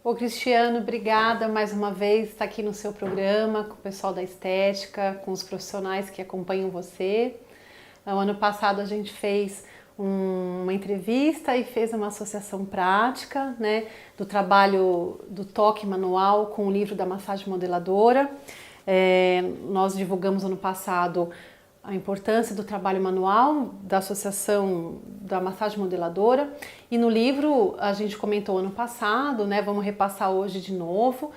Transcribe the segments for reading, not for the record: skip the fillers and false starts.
Ô Cristiano, obrigada mais uma vez por estar aqui no seu programa, com o pessoal da estética, com os profissionais que acompanham você. O ano passado a gente fez uma entrevista e fez uma associação prática, né, do trabalho do toque manual com o livro da massagem modeladora. Nós divulgamos ano passado a importância do trabalho manual da Associação da Massagem Modeladora, e no livro a gente comentou ano passado, né, vamos repassar hoje de novo,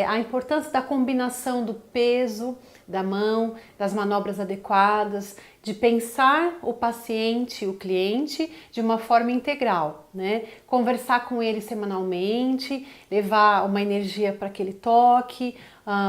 a importância da combinação do peso da mão, das manobras adequadas, de pensar o paciente, o cliente, de uma forma integral, né? Conversar com ele semanalmente, levar uma energia para aquele toque,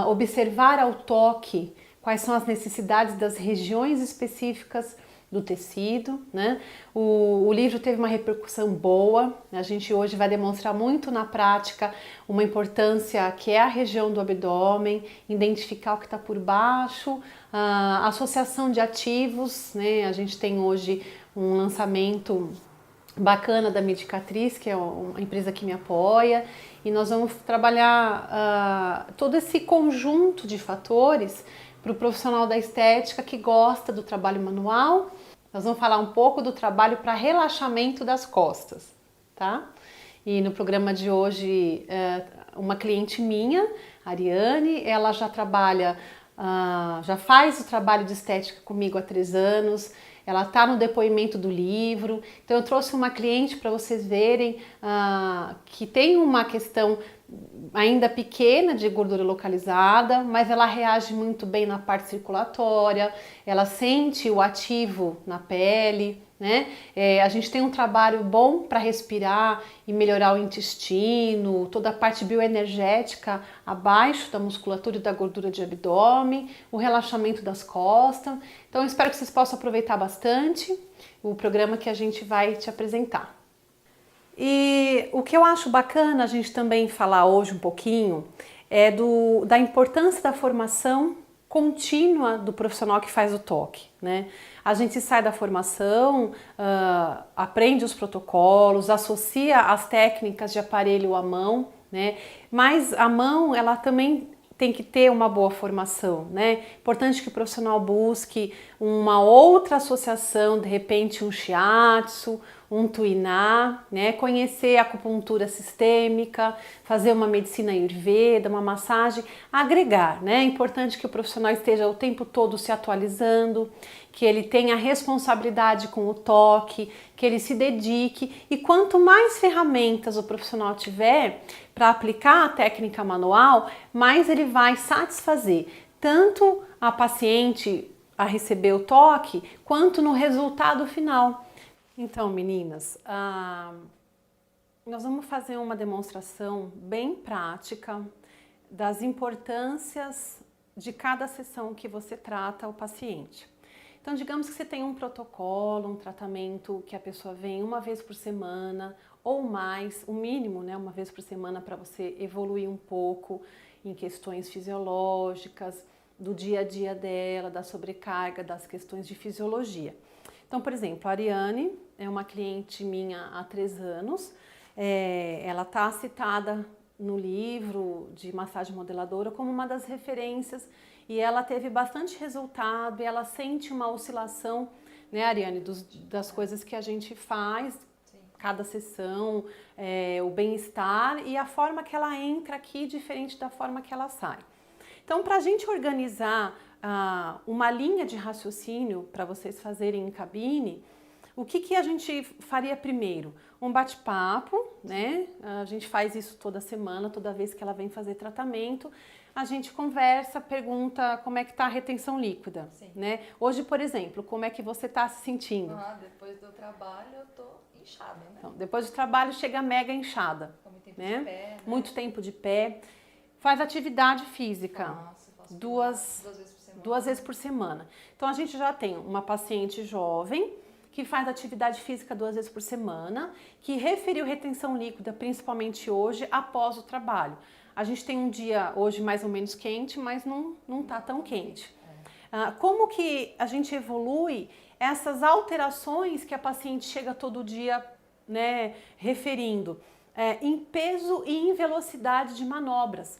observar ao toque quais são as necessidades das regiões específicas do tecido, né? O livro teve uma repercussão boa, a gente hoje vai demonstrar muito na prática uma importância que é a região do abdômen, identificar o que está por baixo, a associação de ativos, né? A gente tem hoje um lançamento bacana da Medicatriz, que é uma empresa que me apoia, e nós vamos trabalhar todo esse conjunto de fatores para o profissional da estética que gosta do trabalho manual. Nós vamos falar um pouco do trabalho para relaxamento das costas, tá? E no programa de hoje, uma cliente minha, Ariane, ela já trabalha, já faz o trabalho de estética comigo há 3 anos, ela está no depoimento do livro. Então eu trouxe uma cliente para vocês verem que tem uma questão ainda pequena de gordura localizada, mas ela reage muito bem na parte circulatória, ela sente o ativo na pele, né? A gente tem um trabalho bom para respirar e melhorar o intestino, toda a parte bioenergética abaixo da musculatura e da gordura de abdômen, o relaxamento das costas. Então eu espero que vocês possam aproveitar bastante o programa que a gente vai te apresentar. E o que eu acho bacana a gente também falar hoje um pouquinho é da importância da formação contínua do profissional que faz o toque, né? A gente sai da formação, aprende os protocolos, associa as técnicas de aparelho à mão, né? Mas a mão, ela também tem que ter uma boa formação, né? Importante que o profissional busque uma outra associação, de repente um shiatsu, um tuiná, né? Conhecer a acupuntura sistêmica, fazer uma medicina ayurveda, uma massagem, agregar, né? É importante que o profissional esteja o tempo todo se atualizando, que ele tenha responsabilidade com o toque, que ele se dedique, e quanto mais ferramentas o profissional tiver para aplicar a técnica manual, mais ele vai satisfazer tanto a paciente a receber o toque, quanto no resultado final. Então, meninas, nós vamos fazer uma demonstração bem prática das importâncias de cada sessão que você trata o paciente. Então, digamos que você tem um protocolo, um tratamento que a pessoa vem uma vez por semana ou mais, o mínimo, né, uma vez por semana, para você evoluir um pouco em questões fisiológicas, do dia a dia dela, da sobrecarga, das questões de fisiologia. Então, por exemplo, a Ariane é uma cliente minha há 3 anos, ela está citada no livro de massagem modeladora como uma das referências, e ela teve bastante resultado, e ela sente uma oscilação, né, Ariane, das coisas que a gente faz, sim, cada sessão, o bem-estar e a forma que ela entra aqui diferente da forma que ela sai. Então, para a gente organizar uma linha de raciocínio para vocês fazerem em cabine, o que a gente faria primeiro? Um bate-papo, né? A gente faz isso toda semana, toda vez que ela vem fazer tratamento. A gente conversa, pergunta como é que está a retenção líquida, sim, né? Hoje, por exemplo, como é que você está se sentindo? Depois do trabalho eu tô inchada, né? Então, depois do trabalho chega mega inchada, muito tempo, né? de pé, né? Muito tempo de pé. Faz atividade física. Nossa, faço 2 vezes por semana. 2 vezes por semana. Então a gente já tem uma paciente jovem que faz atividade física 2 vezes por semana, que referiu retenção líquida, principalmente hoje, após o trabalho. A gente tem um dia hoje mais ou menos quente, mas não tá tão quente. Como que a gente evolui essas alterações que a paciente chega todo dia, né, referindo? em peso e em velocidade de manobras.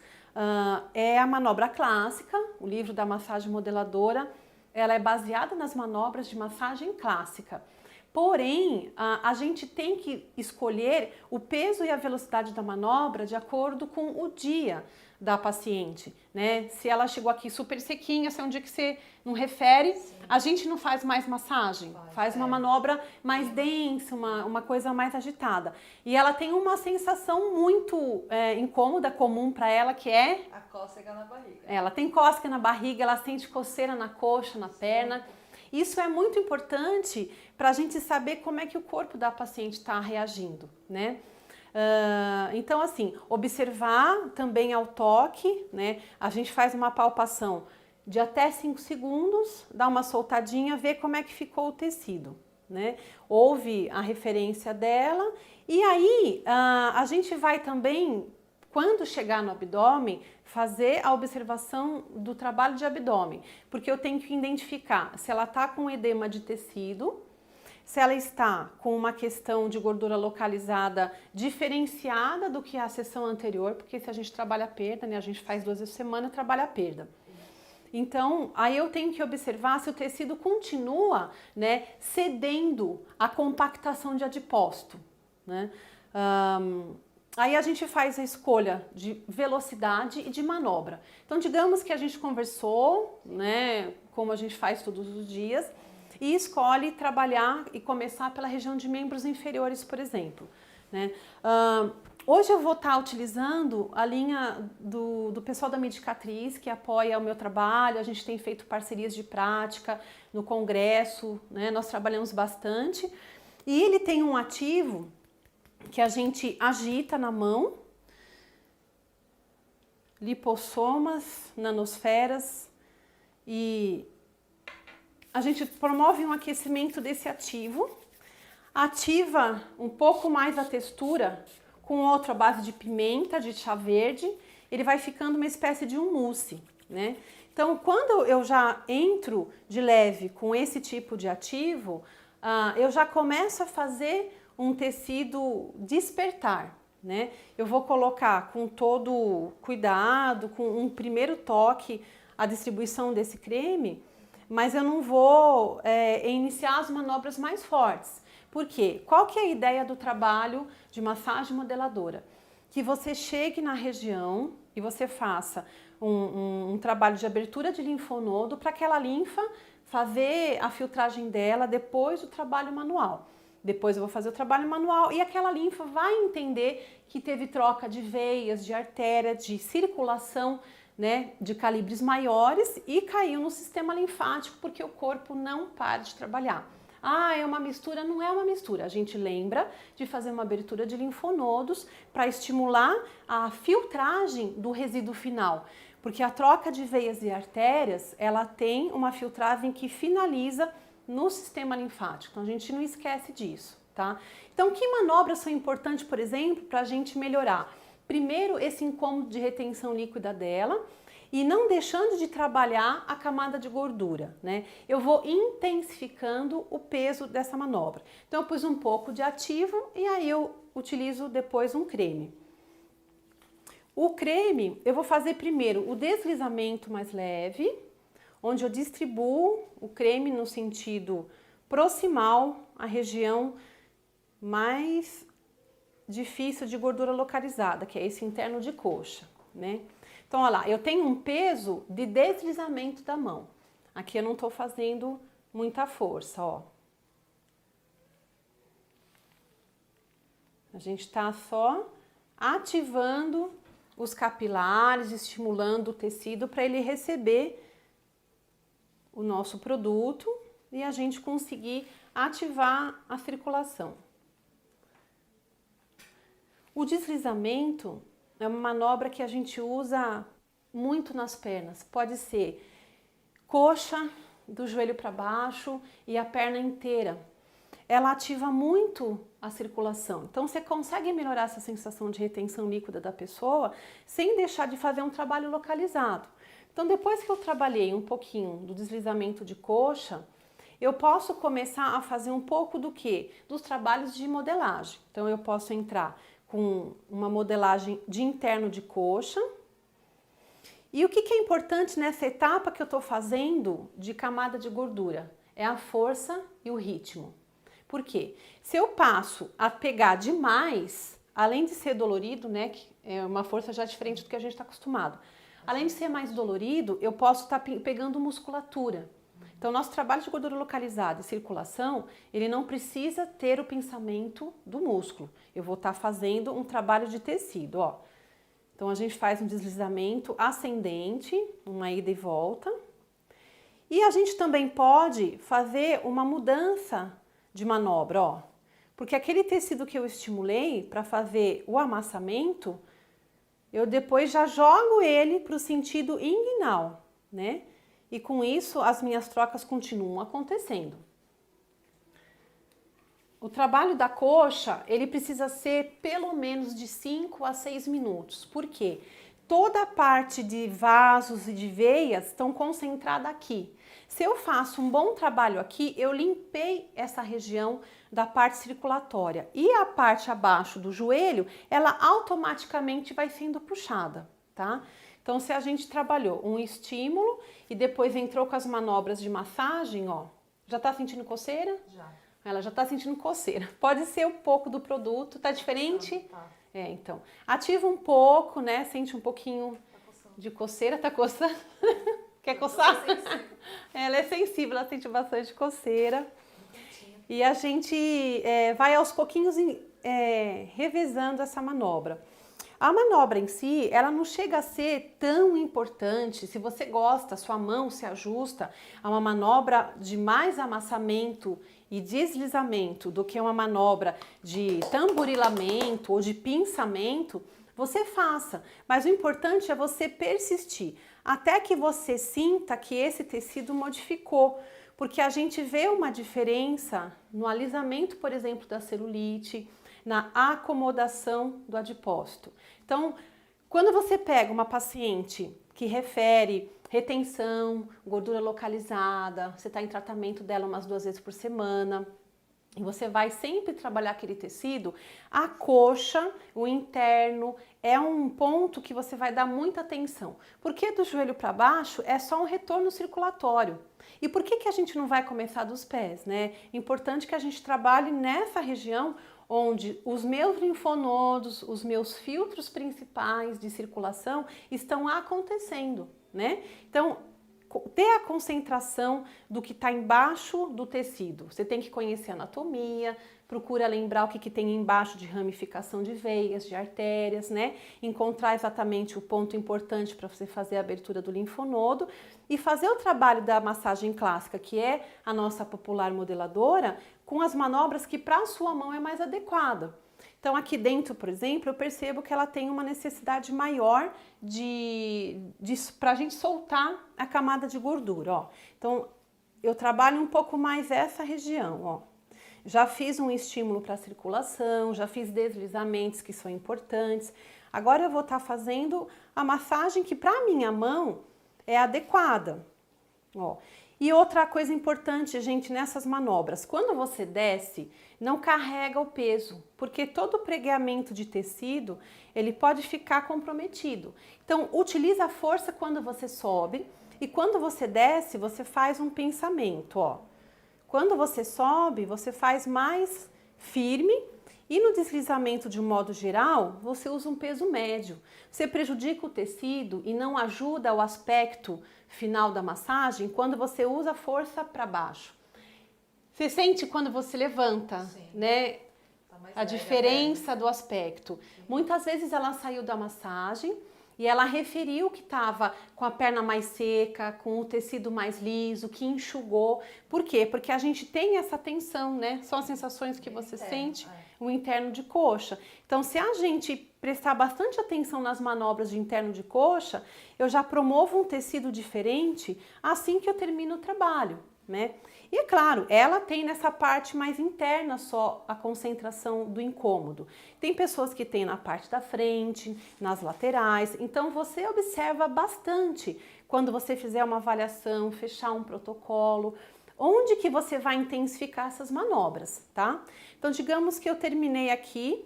É a manobra clássica, o livro da massagem modeladora, ela é baseada nas manobras de massagem clássica. Porém, a gente tem que escolher o peso e a velocidade da manobra de acordo com o dia da paciente, né? Se ela chegou aqui super sequinha, se é um dia que você não refere, a gente não faz mais massagem, faz uma manobra mais densa, uma coisa mais agitada. E ela tem uma sensação muito incômoda, comum para ela, que é... A cócega na barriga. Ela tem cócega na barriga, ela sente coceira na coxa, na perna. Isso é muito importante para a gente saber como é que o corpo da paciente está reagindo, né? Então, assim, observar também ao toque, né? A gente faz uma palpação de até 5 segundos, dá uma soltadinha, vê como é que ficou o tecido, né? Ouve a referência dela e aí a gente vai também, quando chegar no abdômen, fazer a observação do trabalho de abdômen, porque eu tenho que identificar se ela está com edema de tecido, se ela está com uma questão de gordura localizada diferenciada do que a sessão anterior, porque se a gente trabalha a perda, né, a gente faz 2 vezes por semana, trabalha a perda. Então, aí eu tenho que observar se o tecido continua, né, cedendo à compactação de adipócito, né? Aí a gente faz a escolha de velocidade e de manobra. Então, digamos que a gente conversou, né, como a gente faz todos os dias, e escolhe trabalhar e começar pela região de membros inferiores, por exemplo, né? Hoje eu vou estar utilizando a linha do pessoal da Medicatriz, que apoia o meu trabalho. A gente tem feito parcerias de prática no congresso, né? Nós trabalhamos bastante. E ele tem um ativo que a gente agita na mão, lipossomas, nanosferas, e a gente promove um aquecimento desse ativo, ativa um pouco mais a textura com outra base de pimenta, de chá verde, ele vai ficando uma espécie de um mousse, né? Então, quando eu já entro de leve com esse tipo de ativo, eu já começo a fazer um tecido despertar, né? Eu vou colocar com todo cuidado, com um primeiro toque, a distribuição desse creme, mas eu não vou iniciar as manobras mais fortes. Por quê? Qual que é a ideia do trabalho de massagem modeladora? Que você chegue na região e você faça um trabalho de abertura de linfonodo para aquela linfa fazer a filtragem dela depois do trabalho manual. Depois eu vou fazer o trabalho manual e aquela linfa vai entender que teve troca de veias, de artéria, de circulação, né, de calibres maiores e caiu no sistema linfático porque o corpo não para de trabalhar. É uma mistura? Não é uma mistura. A gente lembra de fazer uma abertura de linfonodos para estimular a filtragem do resíduo final. Porque a troca de veias e artérias, ela tem uma filtragem que finaliza no sistema linfático. Então a gente não esquece disso, tá? Então que manobras são importantes, por exemplo, para a gente melhorar? Primeiro, esse incômodo de retenção líquida dela e não deixando de trabalhar a camada de gordura, né? Eu vou intensificando o peso dessa manobra. Então eu pus um pouco de ativo e aí eu utilizo depois um creme. O creme, eu vou fazer primeiro o deslizamento mais leve, onde eu distribuo o creme no sentido proximal à região mais difícil de gordura localizada, que é esse interno de coxa, né? Então, olha lá, eu tenho um peso de deslizamento da mão. Aqui eu não tô fazendo muita força, ó. A gente tá só ativando os capilares, estimulando o tecido para ele receber o nosso produto e a gente conseguir ativar a circulação. O deslizamento é uma manobra que a gente usa muito nas pernas. Pode ser coxa, do joelho para baixo e a perna inteira. Ela ativa muito a circulação. Então você consegue melhorar essa sensação de retenção líquida da pessoa sem deixar de fazer um trabalho localizado. Então depois que eu trabalhei um pouquinho do deslizamento de coxa, eu posso começar a fazer um pouco do quê? Dos trabalhos de modelagem. Então eu posso entrar com uma modelagem de interno de coxa. E o que é importante nessa etapa que eu estou fazendo de camada de gordura? É a força e o ritmo. Por quê? Se eu passo a pegar demais, além de ser dolorido, né, que é uma força já diferente do que a gente está acostumado, além de ser mais dolorido, eu posso estar pegando musculatura. Então, nosso trabalho de gordura localizada e circulação, ele não precisa ter o pensamento do músculo. Eu vou estar fazendo um trabalho de tecido, ó. Então, a gente faz um deslizamento ascendente, uma ida e volta. E a gente também pode fazer uma mudança de manobra, ó. Porque aquele tecido que eu estimulei para fazer o amassamento, eu depois já jogo ele para o sentido inguinal, né? E com isso, as minhas trocas continuam acontecendo. O trabalho da coxa, ele precisa ser pelo menos de 5 a 6 minutos. Por quê? Toda a parte de vasos e de veias estão concentrada aqui. Se eu faço um bom trabalho aqui, eu limpei essa região da parte circulatória. E a parte abaixo do joelho, ela automaticamente vai sendo puxada, tá? Então, se a gente trabalhou um estímulo e depois entrou com as manobras de massagem, ó, já tá sentindo coceira? Já. Ela já tá sentindo coceira. Pode ser um pouco do produto, tá diferente? Tá. É, então. Ativa um pouco, né? Sente um pouquinho de coceira, tá coçando? Quer coçar? Ela é sensível, ela sente bastante coceira. E a gente vai aos pouquinhos revezando essa manobra. A manobra em si, ela não chega a ser tão importante. Se você gosta, sua mão se ajusta a uma manobra de mais amassamento e deslizamento do que uma manobra de tamborilamento ou de pinçamento, você faça. Mas o importante é você persistir até que você sinta que esse tecido modificou. Porque a gente vê uma diferença no alisamento, por exemplo, da celulite, na acomodação do adipócito. Então, quando você pega uma paciente que refere retenção, gordura localizada, você está em tratamento dela umas 2 vezes por semana, e você vai sempre trabalhar aquele tecido, a coxa, o interno, é um ponto que você vai dar muita atenção. Porque do joelho para baixo é só um retorno circulatório. E por que a gente não vai começar dos pés, né? Importante que a gente trabalhe nessa região onde os meus linfonodos, os meus filtros principais de circulação estão acontecendo, né? Então, ter a concentração do que está embaixo do tecido. Você tem que conhecer a anatomia, procura lembrar o que tem embaixo de ramificação de veias, de artérias, né? Encontrar exatamente o ponto importante para você fazer a abertura do linfonodo e fazer o trabalho da massagem clássica, que é a nossa popular modeladora, com as manobras que para a sua mão é mais adequada. Então aqui dentro, por exemplo, eu percebo que ela tem uma necessidade maior para a gente soltar a camada de gordura, ó. Então eu trabalho um pouco mais essa região, ó. Já fiz um estímulo para a circulação, já fiz deslizamentos que são importantes. Agora eu vou estar fazendo a massagem que para a minha mão é adequada, ó. E outra coisa importante, gente, nessas manobras, quando você desce, não carrega o peso, porque todo pregamento de tecido, ele pode ficar comprometido. Então, utiliza a força quando você sobe e quando você desce, você faz um pensamento, ó. Quando você sobe, você faz mais firme e no deslizamento de um modo geral, você usa um peso médio. Você prejudica o tecido e não ajuda o aspecto final da massagem quando você usa força para baixo. Você sente quando você levanta, sim, né? Tá a diferença do aspecto. Sim. Muitas vezes ela saiu da massagem e ela referiu que estava com a perna mais seca, com o tecido mais liso, que enxugou. Por quê? Porque a gente tem essa tensão, né? São as sensações que você sente, o interno de coxa. Então, se a gente prestar bastante atenção nas manobras de interno de coxa, eu já promovo um tecido diferente assim que eu termino o trabalho, né? E é claro, ela tem nessa parte mais interna só a concentração do incômodo. Tem pessoas que têm na parte da frente, nas laterais, então você observa bastante quando você fizer uma avaliação, fechar um protocolo, onde que você vai intensificar essas manobras, tá? Então, digamos que eu terminei aqui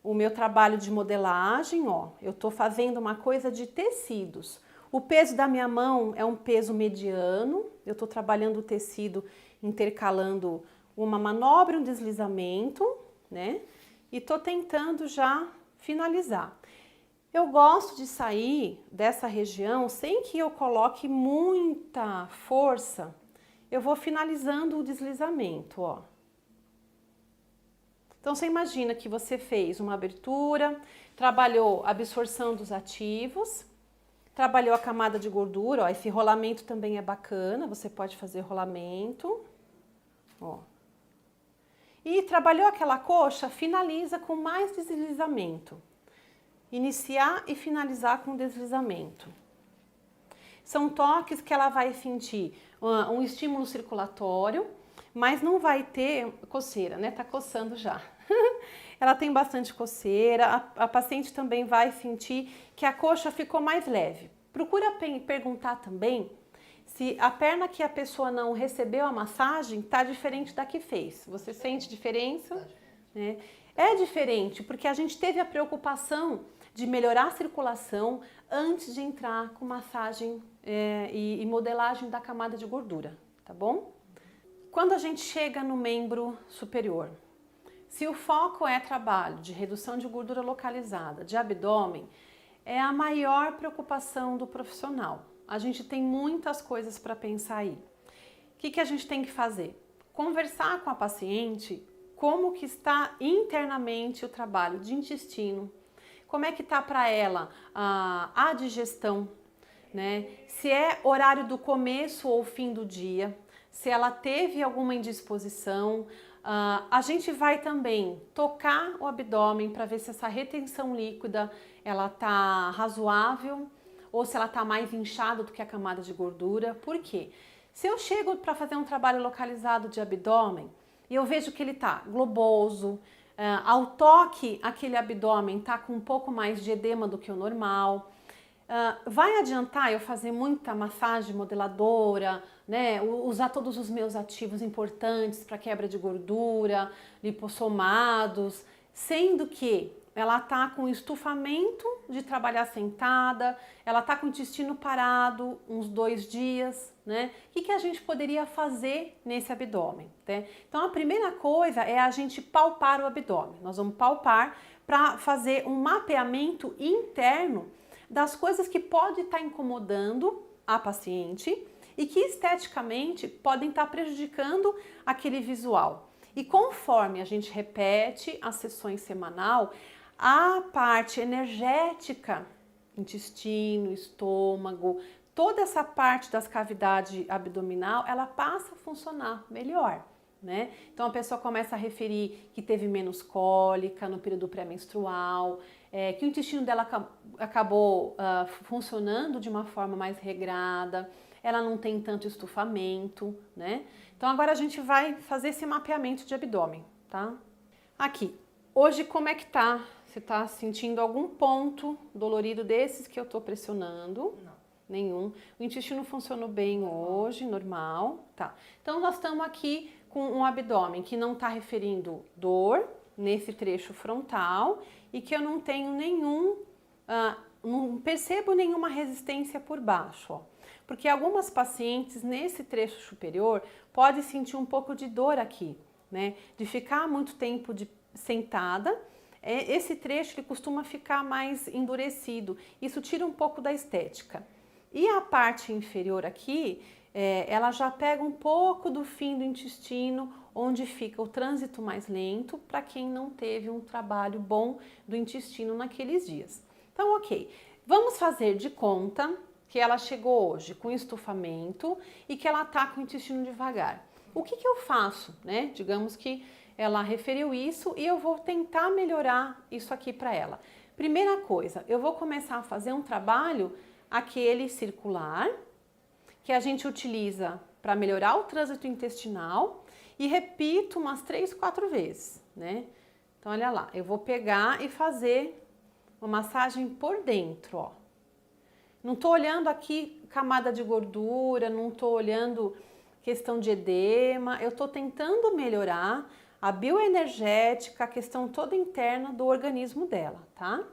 o meu trabalho de modelagem, ó, eu tô fazendo uma coisa de tecidos. O peso da minha mão é um peso mediano, eu tô trabalhando o tecido intercalando uma manobra e um deslizamento, né? E tô tentando já finalizar. Eu gosto de sair dessa região sem que eu coloque muita força. Eu vou finalizando o deslizamento, ó. Então você imagina que você fez uma abertura, trabalhou a absorção dos ativos, trabalhou a camada de gordura, ó, esse rolamento também é bacana, você pode fazer rolamento, ó. E trabalhou aquela coxa, finaliza com mais deslizamento. Iniciar e finalizar com deslizamento. São toques que ela vai sentir um estímulo circulatório, mas não vai ter coceira, né? Tá coçando já. Ela tem bastante coceira, a paciente também vai sentir que a coxa ficou mais leve. Procura perguntar também se a perna que a pessoa não recebeu a massagem tá diferente da que fez. Você sente diferença? É diferente, porque a gente teve a preocupação de melhorar a circulação antes de entrar com massagem e modelagem da camada de gordura, tá bom? Quando a gente chega no membro superior, se o foco é trabalho de redução de gordura localizada, de abdômen, é a maior preocupação do profissional. A gente tem muitas coisas para pensar aí. O que a gente tem que fazer? Conversar com a paciente como que está internamente o trabalho de intestino, como é que tá para ela a digestão, né? Se é horário do começo ou fim do dia, se ela teve alguma indisposição. A gente vai também tocar o abdômen para ver se essa retenção líquida ela tá razoável ou se ela tá mais inchada do que a camada de gordura. Por quê? Se eu chego para fazer um trabalho localizado de abdômen e eu vejo que ele tá globoso, ao toque aquele abdômen tá com um pouco mais de edema do que o normal, vai adiantar eu fazer muita massagem modeladora, né? Usar todos os meus ativos importantes para quebra de gordura, lipossomados, sendo que ela tá com estufamento de trabalhar sentada, ela tá com o intestino parado uns 2 dias, né? O que a gente poderia fazer nesse abdômen, né? Então a primeira coisa é a gente palpar o abdômen. Nós vamos palpar para fazer um mapeamento interno das coisas que podem estar incomodando a paciente e que esteticamente podem estar prejudicando aquele visual. E conforme a gente repete as sessões semanal, a parte energética, intestino, estômago, toda essa parte das cavidades abdominal, ela passa a funcionar melhor, né? Então a pessoa começa a referir que teve menos cólica no período pré-menstrual, que o intestino dela acabou funcionando de uma forma mais regrada, ela não tem tanto estufamento, né? Então agora a gente vai fazer esse mapeamento de abdômen, tá? Aqui, hoje como é que tá? Você tá sentindo algum ponto dolorido desses que eu tô pressionando? Não. Nenhum. O intestino funcionou bem hoje, normal, tá? Então nós estamos aqui com um abdômen que não tá referindo dor nesse trecho frontal e que eu não tenho não percebo nenhuma resistência por baixo, ó. Porque algumas pacientes nesse trecho superior podem sentir um pouco de dor aqui, né? De ficar muito tempo sentada, esse trecho ele costuma ficar mais endurecido. Isso tira um pouco da estética. E a parte inferior aqui, ela já pega um pouco do fim do intestino, onde fica o trânsito mais lento para quem não teve um trabalho bom do intestino naqueles dias. Então, ok, vamos fazer de conta que ela chegou hoje com estufamento e que ela tá com o intestino devagar. O que eu faço, né? Digamos que ela referiu isso e eu vou tentar melhorar isso aqui para ela. Primeira coisa, eu vou começar a fazer um trabalho aquele circular, que a gente utiliza para melhorar o trânsito intestinal e repito umas 3, 4 vezes, né? Então, olha lá, eu vou pegar e fazer uma massagem por dentro, ó. Não tô olhando aqui camada de gordura, não tô olhando questão de edema, eu tô tentando melhorar a bioenergética, a questão toda interna do organismo dela, tá?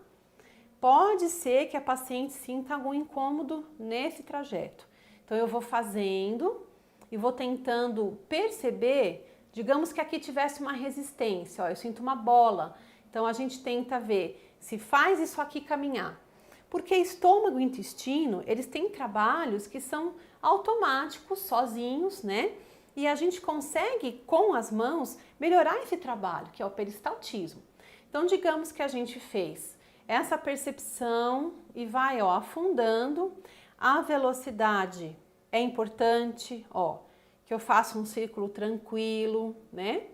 Pode ser que a paciente sinta algum incômodo nesse trajeto. Então eu vou fazendo e vou tentando perceber, digamos que aqui tivesse uma resistência, ó, eu sinto uma bola. Então a gente tenta ver se faz isso aqui caminhar. Porque estômago e intestino, eles têm trabalhos que são automáticos, sozinhos, né? E a gente consegue, com as mãos, melhorar esse trabalho, que é o peristaltismo. Então, digamos que a gente fez essa percepção e vai, ó, afundando. A velocidade é importante, ó, que eu faça um círculo tranquilo, né?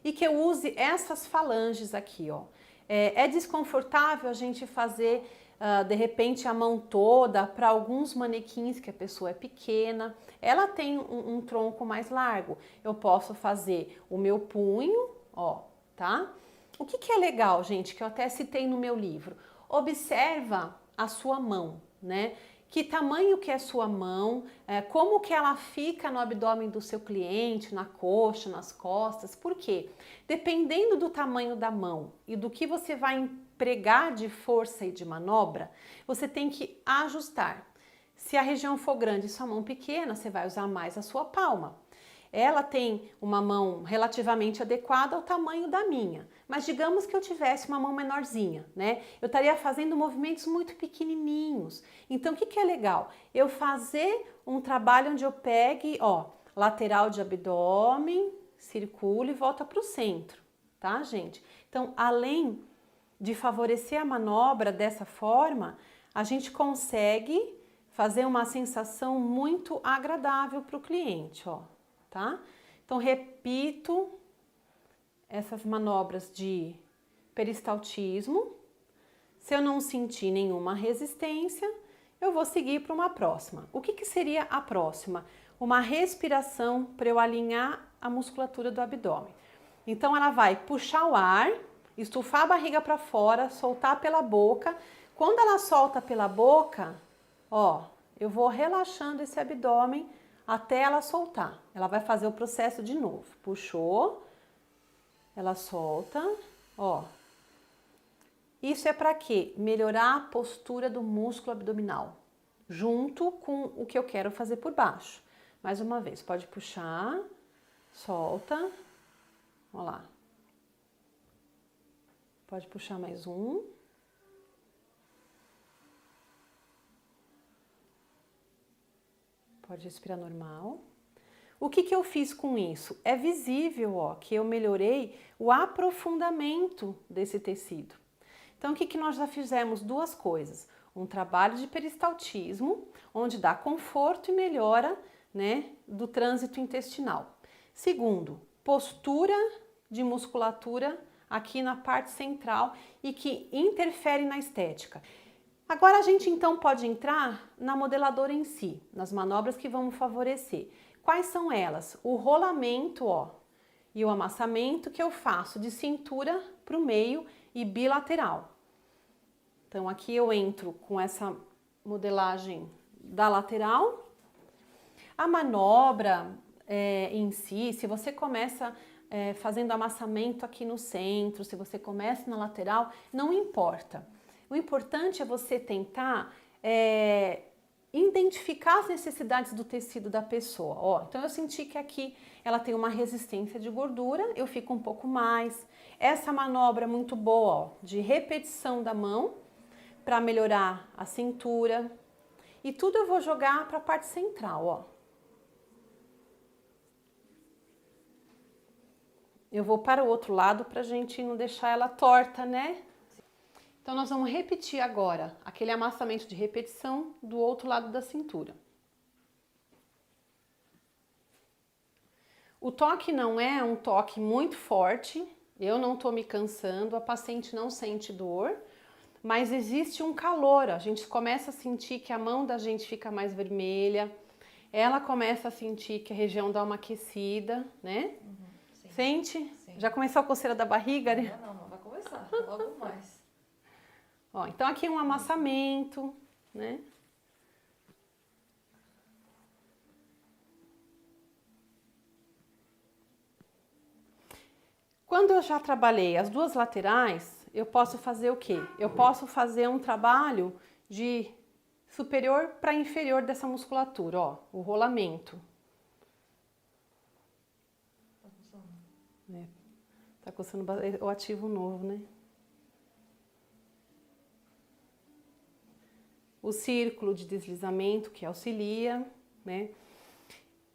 E que eu use essas falanges aqui, ó. É desconfortável a gente fazer de repente a mão toda para alguns manequins que a pessoa é pequena, ela tem um tronco mais largo. Eu posso fazer o meu punho, ó, tá? O que é legal, gente, que eu até citei no meu livro? Observa a sua mão, né? Que tamanho que é a sua mão, como que ela fica no abdômen do seu cliente, na coxa, nas costas. Por quê? Dependendo do tamanho da mão e do que você vai empregar de força e de manobra, você tem que ajustar. Se a região for grande e sua mão pequena, você vai usar mais a sua palma. Ela tem uma mão relativamente adequada ao tamanho da minha, mas digamos que eu tivesse uma mão menorzinha, né? Eu estaria fazendo movimentos muito pequenininhos. Então, o que é legal? Eu fazer um trabalho onde eu pegue, ó, lateral de abdômen, circule e volta para o centro, tá, gente? Então, além de favorecer a manobra dessa forma, a gente consegue fazer uma sensação muito agradável para o cliente, ó. Tá? Então, repito essas manobras de peristaltismo. Se eu não sentir nenhuma resistência, eu vou seguir para uma próxima. O que seria a próxima? Uma respiração para eu alinhar a musculatura do abdômen. Então, ela vai puxar o ar, estufar a barriga para fora, soltar pela boca. Quando ela solta pela boca, ó, eu vou relaxando esse abdômen até ela soltar. Ela vai fazer o processo de novo. Puxou, ela solta, ó. Isso é para quê? Melhorar a postura do músculo abdominal, junto com o que eu quero fazer por baixo. Mais uma vez, pode puxar, solta, ó lá. Pode puxar mais um. Pode respirar normal. O que eu fiz com isso? É visível, ó, que eu melhorei o aprofundamento desse tecido. Então, o que nós já fizemos? Duas coisas. Um trabalho de peristaltismo, onde dá conforto e melhora, né, do trânsito intestinal. Segundo, postura de musculatura aqui na parte central e que interfere na estética. Agora a gente então pode entrar na modeladora em si, nas manobras que vão favorecer. Quais são elas? O rolamento, ó, e o amassamento que eu faço de cintura para o meio e bilateral. Então aqui eu entro com essa modelagem da lateral. A manobra em si, se você começa fazendo amassamento aqui no centro, se você começa na lateral, não importa. O importante é você tentar identificar as necessidades do tecido da pessoa. Ó, então eu senti que aqui ela tem uma resistência de gordura, eu fico um pouco mais. Essa manobra é muito boa, ó, de repetição da mão para melhorar a cintura. E tudo eu vou jogar para a parte central, ó. Eu vou para o outro lado para a gente não deixar ela torta, né? Então, nós vamos repetir agora aquele amassamento de repetição do outro lado da cintura. O toque não é um toque muito forte, eu não estou me cansando, a paciente não sente dor, mas existe um calor, a gente começa a sentir que a mão da gente fica mais vermelha, ela começa a sentir que a região dá uma aquecida, né? Sim. Sente? Sim. Já começou a coceira da barriga, né? Não, vai começar, logo mais. Ó, então aqui é um amassamento, né? Quando eu já trabalhei as duas laterais, eu posso fazer o quê? Eu posso fazer um trabalho de superior para inferior dessa musculatura, ó, o rolamento. Tá coçando o ativo novo, né? O círculo de deslizamento que auxilia, né?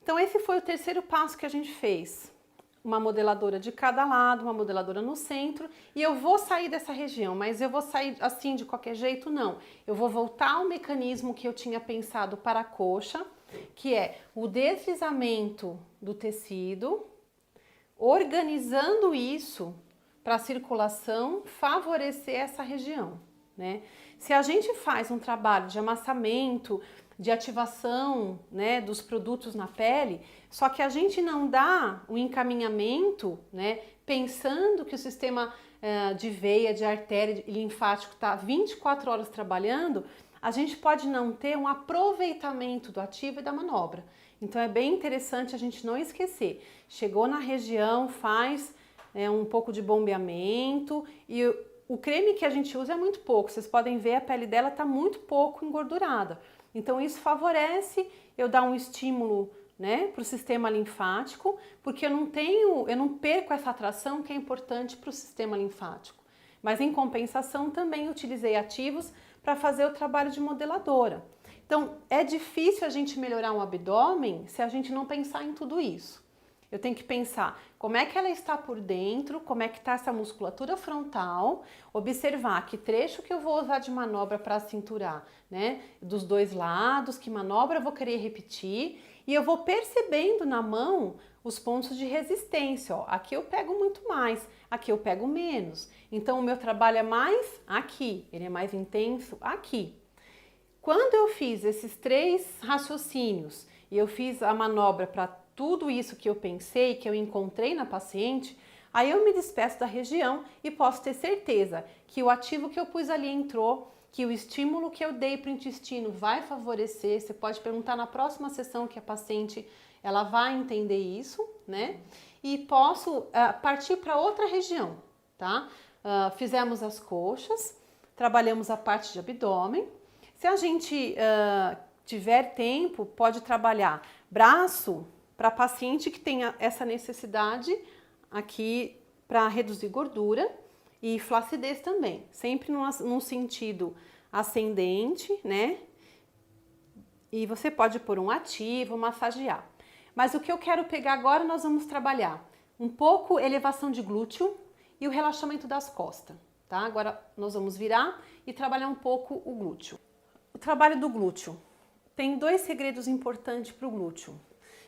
Então esse foi o terceiro passo que a gente fez. Uma modeladora de cada lado, uma modeladora no centro, e eu vou sair dessa região, mas eu vou sair assim de qualquer jeito? Não. Eu vou voltar ao mecanismo que eu tinha pensado para a coxa, que é o deslizamento do tecido, organizando isso para a circulação favorecer essa região, né? Se a gente faz um trabalho de amassamento, de ativação, né, dos produtos na pele, só que a gente não dá o encaminhamento, né, pensando que o sistema de veia, de artéria e linfático está 24 horas trabalhando, a gente pode não ter um aproveitamento do ativo e da manobra. Então é bem interessante a gente não esquecer. Chegou na região, faz um pouco de bombeamento e o creme que a gente usa é muito pouco. Vocês podem ver, a pele dela está muito pouco engordurada. Então isso favorece eu dar um estímulo, né, para o sistema linfático, porque eu não perco essa atração que é importante para o sistema linfático. Mas em compensação também utilizei ativos para fazer o trabalho de modeladora. Então é difícil a gente melhorar um abdômen se a gente não pensar em tudo isso. Eu tenho que pensar como é que ela está por dentro, como é que está essa musculatura frontal, observar que trecho que eu vou usar de manobra para cinturar, né? Dos dois lados, que manobra eu vou querer repetir, e eu vou percebendo na mão os pontos de resistência. Ó, aqui eu pego muito mais, aqui eu pego menos. Então o meu trabalho é mais aqui, ele é mais intenso aqui. Quando eu fiz esses 3 raciocínios e eu fiz a manobra para tudo isso que eu pensei, que eu encontrei na paciente, aí eu me despeço da região e posso ter certeza que o ativo que eu pus ali entrou, que o estímulo que eu dei para o intestino vai favorecer. Você pode perguntar na próxima sessão que a paciente ela vai entender isso, né? E posso partir para outra região, tá? Fizemos as coxas, trabalhamos a parte de abdômen. Se a gente tiver tempo, pode trabalhar braço para paciente que tenha essa necessidade aqui para reduzir gordura e flacidez também, sempre num sentido ascendente, né? E você pode pôr um ativo, massagear. Mas o que eu quero pegar agora, nós vamos trabalhar um pouco elevação de glúteo e o relaxamento das costas, tá? Agora nós vamos virar e trabalhar um pouco o glúteo. O trabalho do glúteo tem 2 segredos importantes para o glúteo.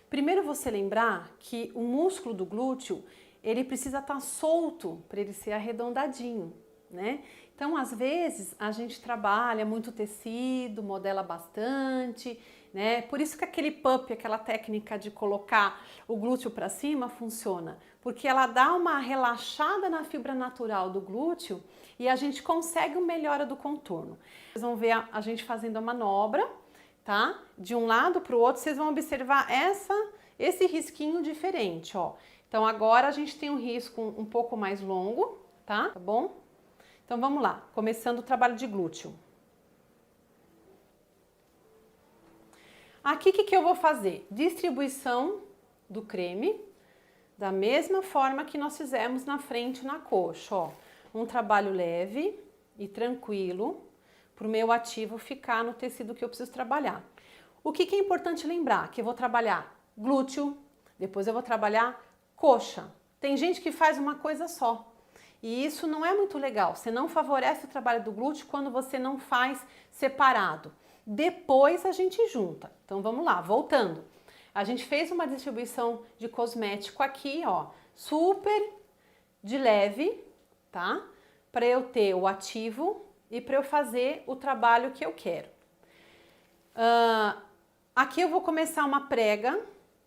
Primeiro, você lembrar que o músculo do glúteo, ele precisa estar solto para ele ser arredondadinho, né? Então, às vezes, a gente trabalha muito tecido, modela bastante, né? Por isso que aquele pup, aquela técnica de colocar o glúteo para cima funciona, porque ela dá uma relaxada na fibra natural do glúteo e a gente consegue uma melhora do contorno. Vocês vão ver a gente fazendo a manobra, tá? De um lado para o outro, vocês vão observar esse risquinho diferente, ó. Então agora a gente tem um risco um pouco mais longo, tá? Tá bom? Então vamos lá, começando o trabalho de glúteo. Aqui o que eu vou fazer? Distribuição do creme, da mesma forma que nós fizemos na frente e na coxa, ó. Um trabalho leve e tranquilo, para o meu ativo ficar no tecido que eu preciso trabalhar. O que é importante lembrar? Que eu vou trabalhar glúteo, depois eu vou trabalhar coxa. Tem gente que faz uma coisa só. E isso não é muito legal. Você não favorece o trabalho do glúteo quando você não faz separado. Depois a gente junta. Então vamos lá, voltando. A gente fez uma distribuição de cosmético aqui, ó, super de leve, tá? Para eu ter o ativo e para eu fazer o trabalho que eu quero. Aqui eu vou começar uma prega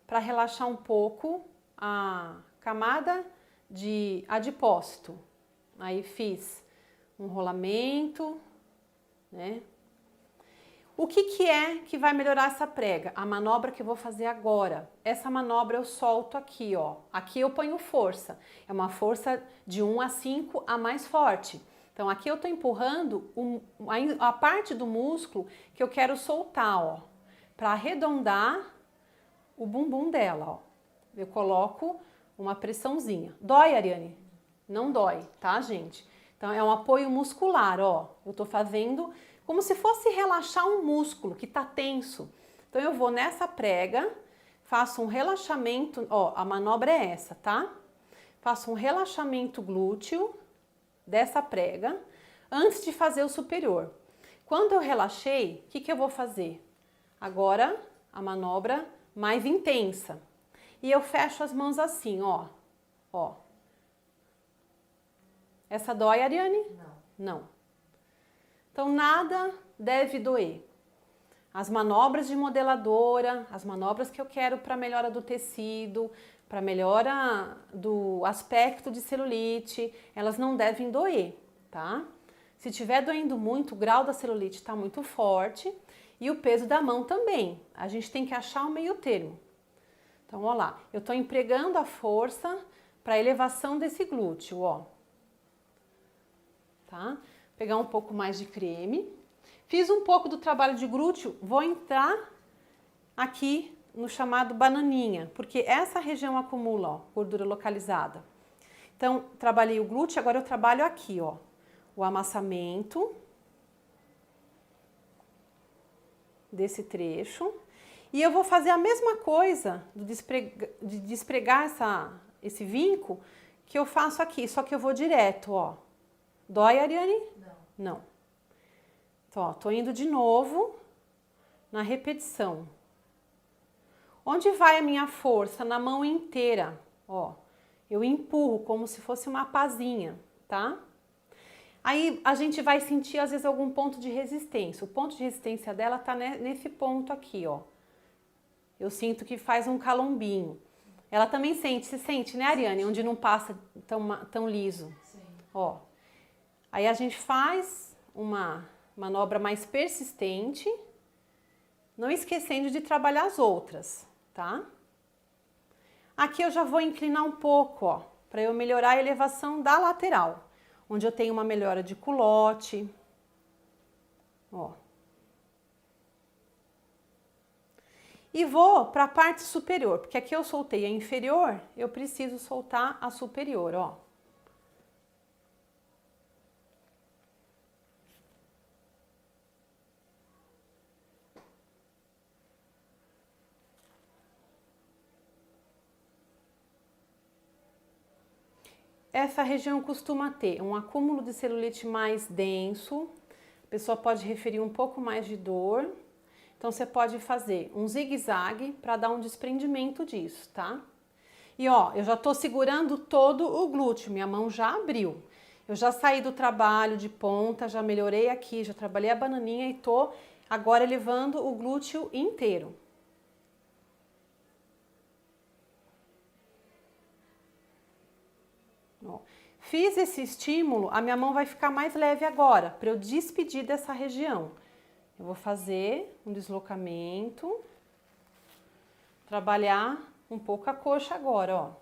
para relaxar um pouco a camada de adipócito. Aí fiz um rolamento, né? O que é que vai melhorar essa prega? A manobra que eu vou fazer agora. Essa manobra eu solto aqui, ó. Aqui eu ponho força. É uma força de 1 a 5 a mais forte. Então aqui eu tô empurrando a parte do músculo que eu quero soltar, ó. Para arredondar o bumbum dela, ó. Eu coloco uma pressãozinha. Dói, Ariane? Não dói, tá, gente? Então é um apoio muscular, ó. Eu tô fazendo como se fosse relaxar um músculo que tá tenso. Então eu vou nessa prega, faço um relaxamento, ó, a manobra é essa, tá? Faço um relaxamento glúteo dessa prega antes de fazer o superior. Quando eu relaxei, o que eu vou fazer? Agora a manobra mais intensa. E eu fecho as mãos assim, ó. Ó. Essa dói, Ariane? Não. Então, nada deve doer. As manobras de modeladora, as manobras que eu quero para melhora do tecido, para melhora do aspecto de celulite, elas não devem doer, tá? Se estiver doendo muito, o grau da celulite está muito forte e o peso da mão também. A gente tem que achar o meio termo. Então, ó lá, eu estou empregando a força para a elevação desse glúteo, ó. Tá? Pegar um pouco mais de creme. Fiz um pouco do trabalho de glúteo, vou entrar aqui no chamado bananinha, porque essa região acumula, ó, gordura localizada. Então, trabalhei o glúteo, agora eu trabalho aqui, ó, o amassamento desse trecho. E eu vou fazer a mesma coisa de despregar esse vinco que eu faço aqui, só que eu vou direto, ó. Dói, Ariane? Não. Então, ó, tô indo de novo na repetição. Onde vai a minha força? Na mão inteira, ó. Eu empurro como se fosse uma pazinha, tá? Aí a gente vai sentir às vezes algum ponto de resistência. O ponto de resistência dela tá nesse ponto aqui, ó. Eu sinto que faz um calombinho. Ela também se sente, né, Ariane? Onde não passa tão liso. Sim. Ó. Aí a gente faz uma manobra mais persistente, não esquecendo de trabalhar as outras, tá? Aqui eu já vou inclinar um pouco, ó, para eu melhorar a elevação da lateral, onde eu tenho uma melhora de culote, ó. E vou para a parte superior, porque aqui eu soltei a inferior, eu preciso soltar a superior, ó. Essa região costuma ter um acúmulo de celulite mais denso, a pessoa pode referir um pouco mais de dor, então você pode fazer um zigue-zague para dar um desprendimento disso, tá? E ó, eu já tô segurando todo o glúteo, minha mão já abriu. Eu já saí do trabalho de ponta, já melhorei aqui, já trabalhei a bananinha e tô agora elevando o glúteo inteiro. Fiz esse estímulo, a minha mão vai ficar mais leve agora, para eu despedir dessa região. Eu vou fazer um deslocamento, trabalhar um pouco a coxa agora, ó.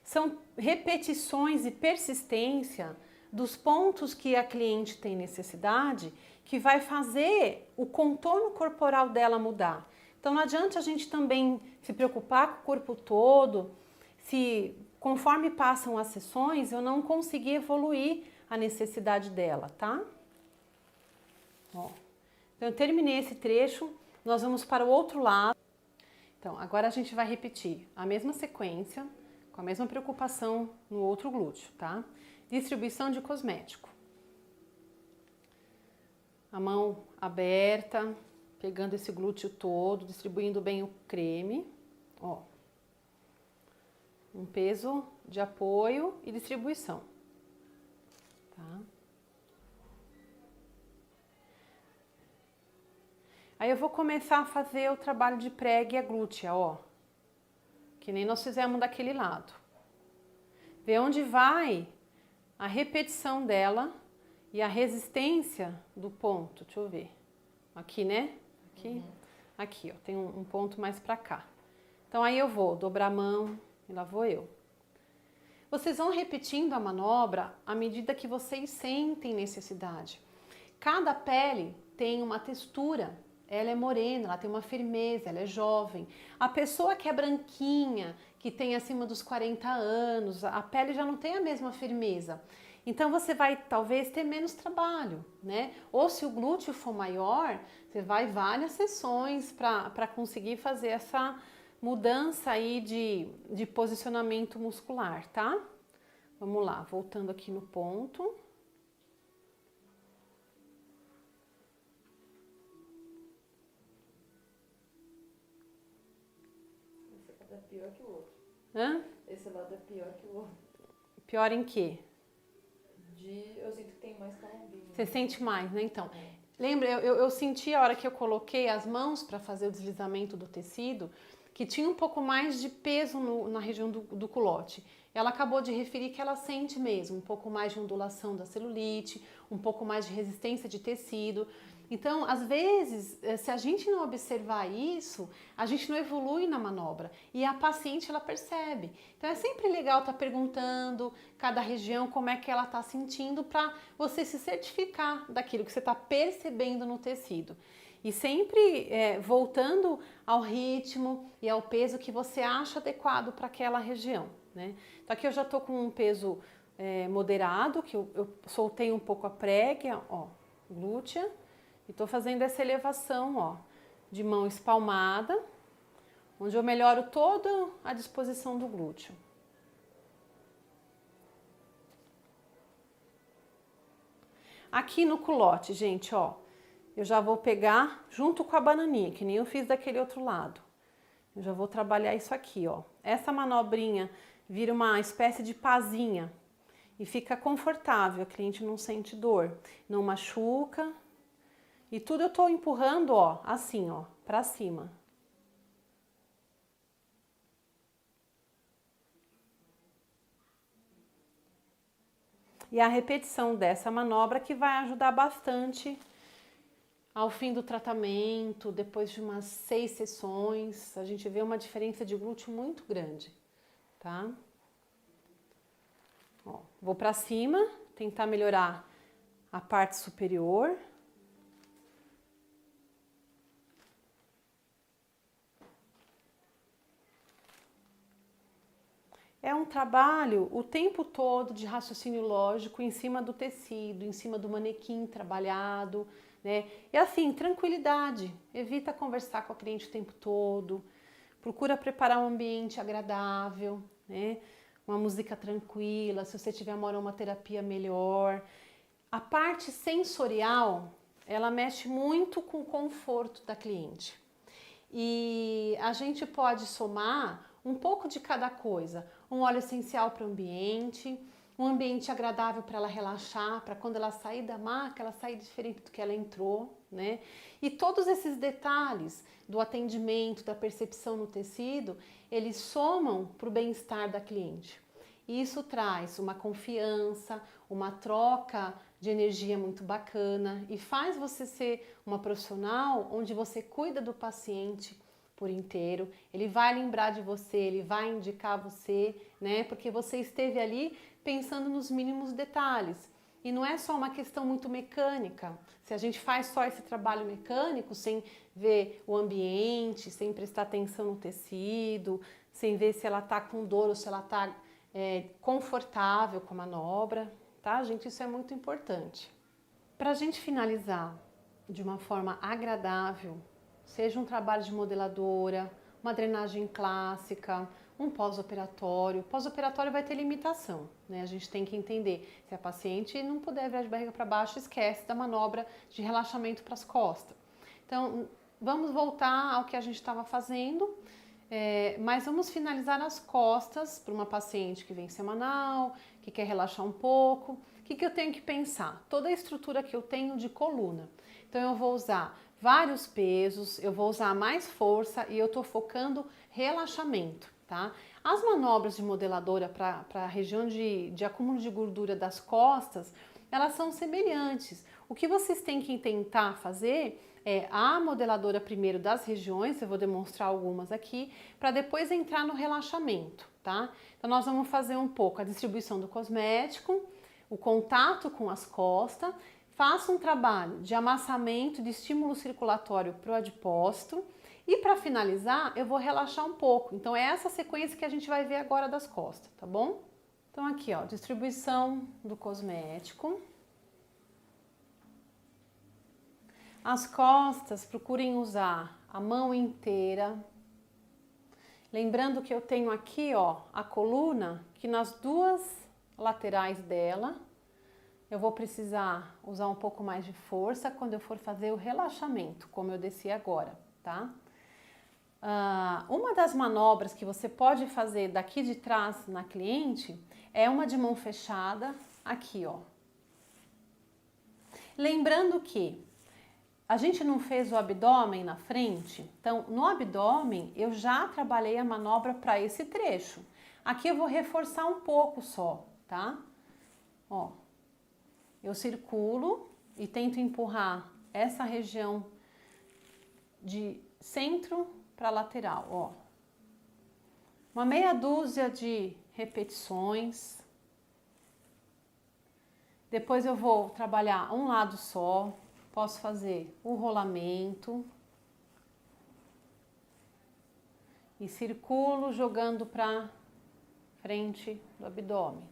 São repetições e persistência dos pontos que a cliente tem necessidade, que vai fazer o contorno corporal dela mudar. Então não adianta a gente também se preocupar com o corpo todo, se conforme passam as sessões eu não conseguir evoluir a necessidade dela, tá? Ó. Então eu terminei esse trecho, nós vamos para o outro lado. Então agora a gente vai repetir a mesma sequência, com a mesma preocupação no outro glúteo, tá? Distribuição de cosmético. A mão aberta, pegando esse glúteo todo, distribuindo bem o creme, ó. Um peso de apoio e distribuição, tá? Aí eu vou começar a fazer o trabalho de prégia glútea, ó. Que nem nós fizemos daquele lado. Ver onde vai a repetição dela e a resistência do ponto. Deixa eu ver. Aqui, né? Aqui, aqui, ó, tem um ponto mais pra cá. Então aí eu vou dobrar a mão e lá vou eu. Vocês vão repetindo a manobra à medida que vocês sentem necessidade. Cada pele tem uma textura, ela é morena, ela tem uma firmeza, ela é jovem. A pessoa que é branquinha, que tem acima dos 40 anos, a pele já não tem a mesma firmeza. Então você vai talvez ter menos trabalho, né? Ou se o glúteo for maior, você vai várias sessões para conseguir fazer essa mudança aí de posicionamento muscular, tá? Vamos lá, voltando aqui no ponto. Esse lado é pior que o outro. Hã? Esse lado é pior que o outro. Pior em quê? Eu sinto que tem mais calombinho. Você sente mais, né? Então, lembra, eu senti a hora que eu coloquei as mãos para fazer o deslizamento do tecido, que tinha um pouco mais de peso na região do culote. Ela acabou de referir que ela sente mesmo um pouco mais de ondulação da celulite, um pouco mais de resistência de tecido. Então, às vezes, se a gente não observar isso, a gente não evolui na manobra e a paciente ela percebe. Então, é sempre legal estar perguntando cada região como é que ela está sentindo para você se certificar daquilo que você está percebendo no tecido. E sempre voltando ao ritmo e ao peso que você acha adequado para aquela região, né? Então, aqui eu já estou com um peso moderado, que eu soltei um pouco a prégia, ó, glútea. E tô fazendo essa elevação, ó, de mão espalmada, onde eu melhoro toda a disposição do glúteo. Aqui no culote, gente, ó, eu já vou pegar junto com a bananinha, que nem eu fiz daquele outro lado. Eu já vou trabalhar isso aqui, ó. Essa manobrinha vira uma espécie de pazinha e fica confortável, a cliente não sente dor, não machuca. E tudo eu tô empurrando, ó, assim, ó, pra cima. E a repetição dessa manobra que vai ajudar bastante ao fim do tratamento, depois de umas 6 sessões, a gente vê uma diferença de glúteo muito grande, tá? Ó, vou pra cima, tentar melhorar a parte superior. É um trabalho o tempo todo de raciocínio lógico em cima do tecido, em cima do manequim trabalhado, né? E assim, tranquilidade, evita conversar com a cliente o tempo todo, procura preparar um ambiente agradável, né? Uma música tranquila, se você tiver uma aromaterapia melhor. A parte sensorial, ela mexe muito com o conforto da cliente. E a gente pode somar um pouco de cada coisa, um óleo essencial para o ambiente, um ambiente agradável para ela relaxar, para quando ela sair da maca, ela sair diferente do que ela entrou, né? E todos esses detalhes do atendimento, da percepção no tecido, eles somam para o bem-estar da cliente. E isso traz uma confiança, uma troca de energia muito bacana e faz você ser uma profissional onde você cuida do paciente por inteiro, ele vai lembrar de você, ele vai indicar você, né? Porque você esteve ali pensando nos mínimos detalhes. E não é só uma questão muito mecânica. Se a gente faz só esse trabalho mecânico, sem ver o ambiente, sem prestar atenção no tecido, sem ver se ela tá com dor ou se ela tá confortável com a manobra, tá, gente? Isso é muito importante. Para a gente finalizar de uma forma agradável, seja um trabalho de modeladora, uma drenagem clássica, um pós-operatório. Pós-operatório vai ter limitação, né? A gente tem que entender. Se a paciente não puder virar de barriga para baixo, esquece da manobra de relaxamento para as costas. Então, vamos voltar ao que a gente estava fazendo, mas vamos finalizar as costas para uma paciente que vem semanal, que quer relaxar um pouco. O que eu tenho que pensar? Toda a estrutura que eu tenho de coluna. Então, eu vou usar vários pesos, eu vou usar mais força e eu estou focando relaxamento, tá? As manobras de modeladora para a região de acúmulo de gordura das costas, elas são semelhantes. O que vocês têm que tentar fazer é a modeladora primeiro das regiões, eu vou demonstrar algumas aqui, para depois entrar no relaxamento, tá? Então nós vamos fazer um pouco a distribuição do cosmético, o contato com as costas, faça um trabalho de amassamento, de estímulo circulatório para o adipócito e para finalizar eu vou relaxar um pouco. Então é essa sequência que a gente vai ver agora das costas, tá bom? Então aqui, ó, distribuição do cosmético. As costas, procurem usar a mão inteira. Lembrando que eu tenho aqui, ó, a coluna, que nas duas laterais dela, eu vou precisar usar um pouco mais de força quando eu for fazer o relaxamento, como eu desci agora, tá? Uma das manobras que você pode fazer daqui de trás na cliente é uma de mão fechada, aqui, ó. Lembrando que a gente não fez o abdômen na frente, então no abdômen eu já trabalhei a manobra para esse trecho. Aqui eu vou reforçar um pouco só, tá? Ó, eu circulo e tento empurrar essa região de centro para lateral, ó. Uma meia dúzia de repetições. Depois eu vou trabalhar um lado só. Posso fazer o rolamento e circulo jogando para frente do abdômen.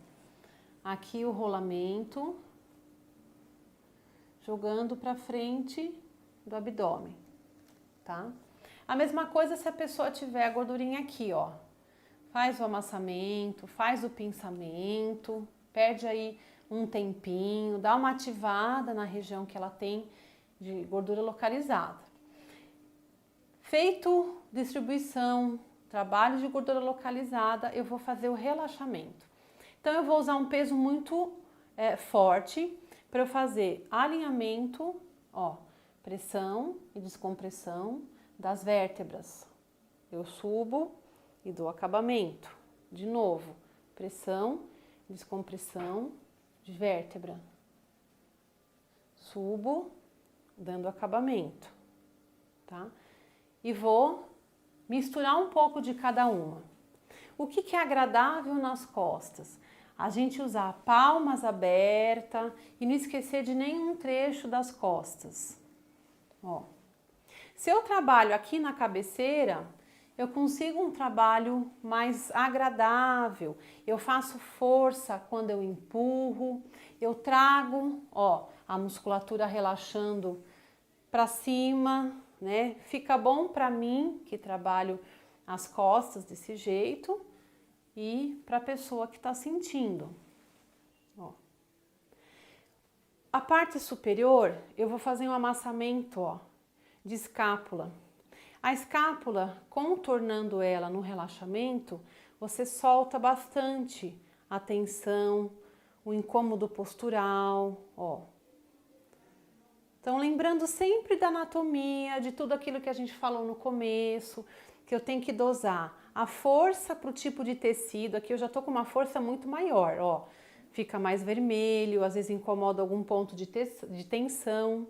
Aqui o rolamento, jogando para frente do abdômen, tá? A mesma coisa se a pessoa tiver a gordurinha aqui, ó. Faz o amassamento, faz o pinçamento, perde aí um tempinho, dá uma ativada na região que ela tem de gordura localizada. Feito distribuição, trabalho de gordura localizada, eu vou fazer o relaxamento. Então eu vou usar um peso muito forte para eu fazer alinhamento, ó, pressão e descompressão das vértebras. Eu subo e dou acabamento. De novo, pressão, descompressão de vértebra. Subo, dando acabamento, tá? E vou misturar um pouco de cada uma. O que é agradável nas costas? A gente usar palmas abertas e não esquecer de nenhum trecho das costas. Ó. Se eu trabalho aqui na cabeceira, eu consigo um trabalho mais agradável, eu faço força quando eu empurro, eu trago, ó, a musculatura relaxando para cima, né? Fica bom para mim, que trabalho as costas desse jeito, e para a pessoa que está sentindo. Ó. A parte superior, eu vou fazer um amassamento, ó, de escápula. A escápula, contornando ela no relaxamento, você solta bastante a tensão, o incômodo postural, ó. Então, lembrando sempre da anatomia, de tudo aquilo que a gente falou no começo, que eu tenho que dosar a força para o tipo de tecido. Aqui eu já tô com uma força muito maior, ó. Fica mais vermelho, às vezes incomoda algum ponto de tensão,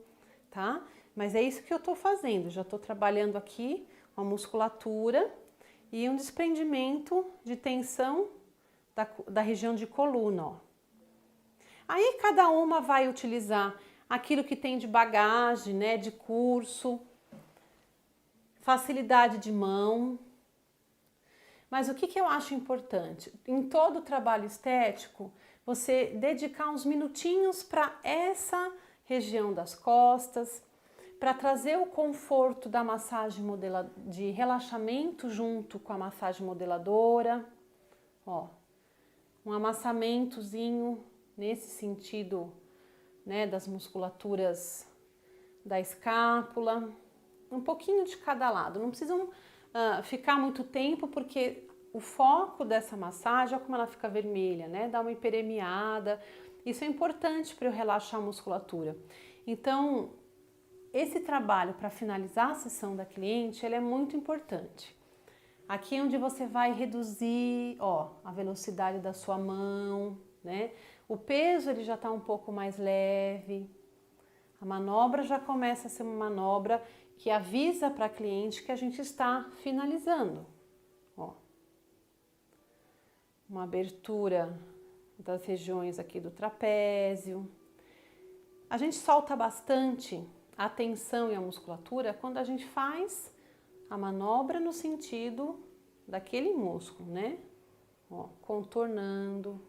tá? Mas é isso que eu tô fazendo, já tô trabalhando aqui uma musculatura e um desprendimento de tensão da região de coluna, ó. Aí cada uma vai utilizar aquilo que tem de bagagem, né, de curso, facilidade de mão. Mas o que eu acho importante? Em todo trabalho estético, você dedicar uns minutinhos para essa região das costas, para trazer o conforto da massagem de relaxamento junto com a massagem modeladora. Ó, um amassamentozinho nesse sentido, né, das musculaturas da escápula, um pouquinho de cada lado. Não precisam ficar muito tempo, porque o foco dessa massagem, olha como ela fica vermelha, né? Dá uma hiperemiada. Isso é importante para eu relaxar a musculatura. Então, esse trabalho para finalizar a sessão da cliente, ele é muito importante. Aqui é onde você vai reduzir, ó, a velocidade da sua mão, né? O peso ele já está um pouco mais leve. A manobra já começa a ser uma manobra que avisa para a cliente que a gente está finalizando. Ó. Uma abertura das regiões aqui do trapézio. A gente solta bastante a tensão e a musculatura quando a gente faz a manobra no sentido daquele músculo, né? Ó, contornando,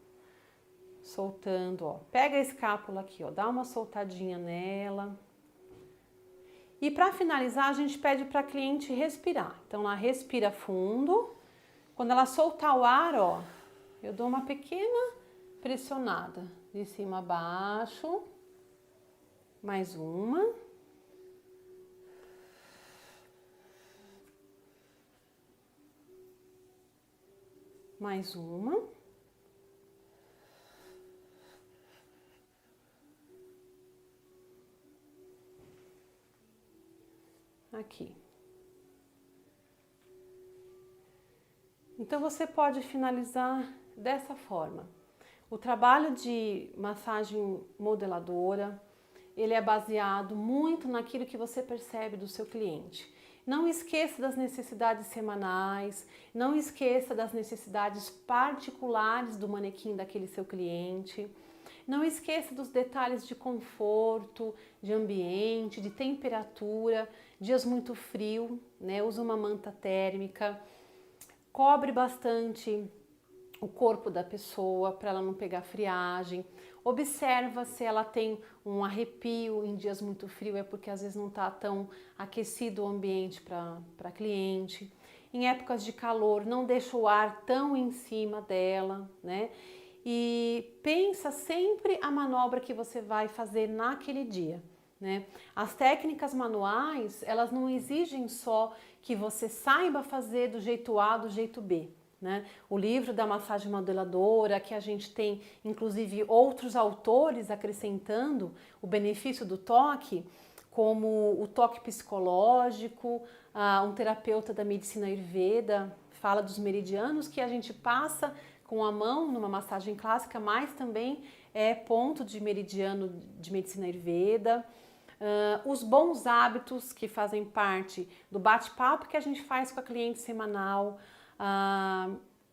soltando, ó. Pega a escápula aqui, ó, dá uma soltadinha nela. E para finalizar, a gente pede para a cliente respirar. Então, ela respira fundo. Quando ela soltar o ar, ó, eu dou uma pequena pressionada de cima a baixo. Mais uma. Mais uma. Aqui. Então você pode finalizar dessa forma. O trabalho de massagem modeladora, ele é baseado muito naquilo que você percebe do seu cliente. Não esqueça das necessidades semanais, não esqueça das necessidades particulares do manequim daquele seu cliente. Não esqueça dos detalhes de conforto, de ambiente, de temperatura, dias muito frio, né? Usa uma manta térmica, cobre bastante o corpo da pessoa para ela não pegar friagem. Observa se ela tem um arrepio em dias muito frios, é porque às vezes não está tão aquecido o ambiente para cliente. Em épocas de calor, não deixa o ar tão em cima dela, né? E pensa sempre a manobra que você vai fazer naquele dia, né? As técnicas manuais, elas não exigem só que você saiba fazer do jeito A, do jeito B, né? O livro da massagem modeladora, que a gente tem inclusive outros autores acrescentando o benefício do toque, como o toque psicológico, um terapeuta da medicina Ayurveda fala dos meridianos que a gente passa com a mão numa massagem clássica, mas também é ponto de meridiano de medicina Ayurveda. Os bons hábitos que fazem parte do bate-papo que a gente faz com a cliente semanal.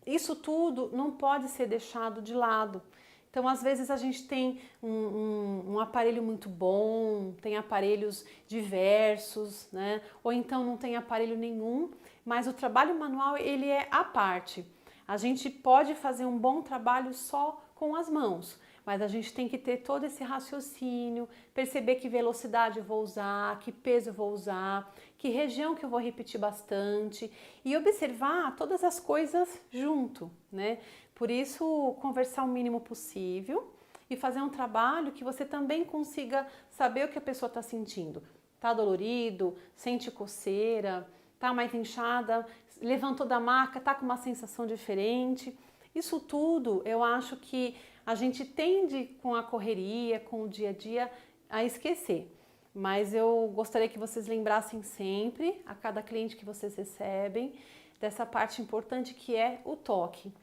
Isso tudo não pode ser deixado de lado. Então, às vezes a gente tem um aparelho muito bom, tem aparelhos diversos, né? Ou então não tem aparelho nenhum, mas o trabalho manual ele é à parte. A gente pode fazer um bom trabalho só com as mãos, mas a gente tem que ter todo esse raciocínio, perceber que velocidade eu vou usar, que peso eu vou usar, que região que eu vou repetir bastante e observar todas as coisas junto, né? Por isso, conversar o mínimo possível e fazer um trabalho que você também consiga saber o que a pessoa está sentindo. Tá dolorido, sente coceira, tá mais inchada, levantou da maca, tá com uma sensação diferente. Isso tudo eu acho que a gente tende com a correria, com o dia a dia, a esquecer. Mas eu gostaria que vocês lembrassem sempre, a cada cliente que vocês recebem, dessa parte importante que é o toque.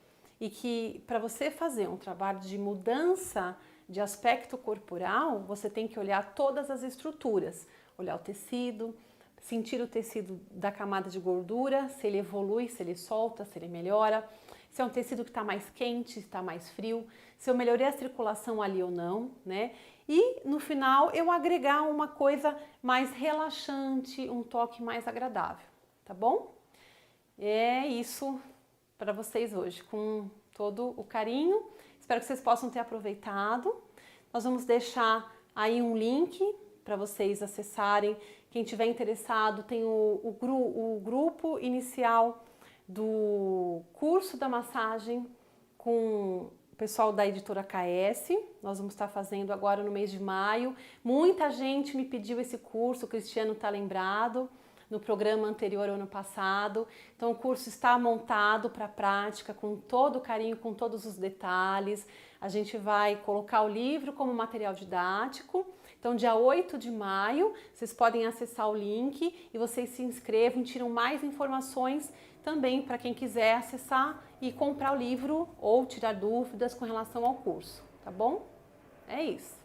E que para você fazer um trabalho de mudança de aspecto corporal, você tem que olhar todas as estruturas, olhar o tecido, sentir o tecido da camada de gordura, se ele evolui, se ele solta, se ele melhora, se é um tecido que está mais quente, se está mais frio, se eu melhorei a circulação ali ou não, né? E no final eu agregar uma coisa mais relaxante, um toque mais agradável, tá bom? É isso para vocês hoje, com todo o carinho. Espero que vocês possam ter aproveitado. Nós vamos deixar aí um link para vocês acessarem. Quem tiver interessado, tem o grupo inicial do curso da massagem com o pessoal da editora KS. Nós vamos estar fazendo agora no mês de maio. Muita gente me pediu esse curso, o Cristiano está lembrado, no programa anterior, ano passado. Então o curso está montado para a prática, com todo o carinho, com todos os detalhes. A gente vai colocar o livro como material didático. Então dia 8 de maio, vocês podem acessar o link e vocês se inscrevam e tiram mais informações também para quem quiser acessar e comprar o livro ou tirar dúvidas com relação ao curso, tá bom? É isso.